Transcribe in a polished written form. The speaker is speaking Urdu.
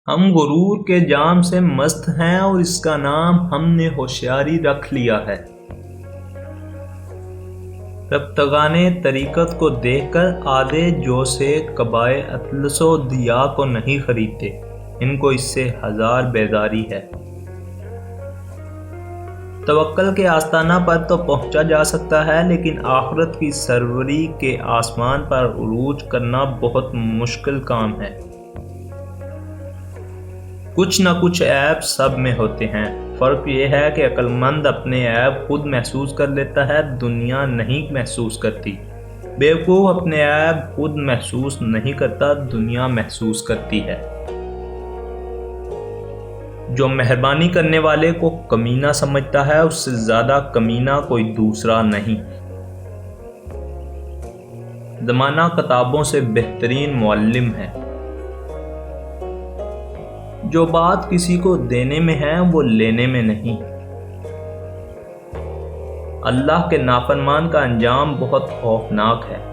ہم غرور کے جام سے مست ہیں اور اس کا نام ہم نے ہوشیاری رکھ لیا ہے۔ رفتگان طریقت کو دیکھ کر آدھے جو سے قبائے اطلس و دیا کو نہیں خریدتے، ان کو اس سے ہزار بیزاری ہے۔ توکل کے آستانہ پر تو پہنچا جا سکتا ہے، لیکن آخرت کی سروری کے آسمان پر عروج کرنا بہت مشکل کام ہے۔ کچھ نہ کچھ عیب سب میں ہوتے ہیں، فرق یہ ہے کہ عقل مند اپنے عیب خود محسوس کر لیتا ہے، دنیا نہیں محسوس کرتی۔ بیوقوف اپنے عیب خود محسوس نہیں کرتا، دنیا محسوس کرتی ہے۔ جو مہربانی کرنے والے کو کمینہ سمجھتا ہے، اس سے زیادہ کمینہ کوئی دوسرا نہیں۔ زمانہ کتابوں سے بہترین معلم ہے۔ جو بات کسی کو دینے میں ہے وہ لینے میں نہیں۔ اللہ کے نافرمان کا انجام بہت خوفناک ہے۔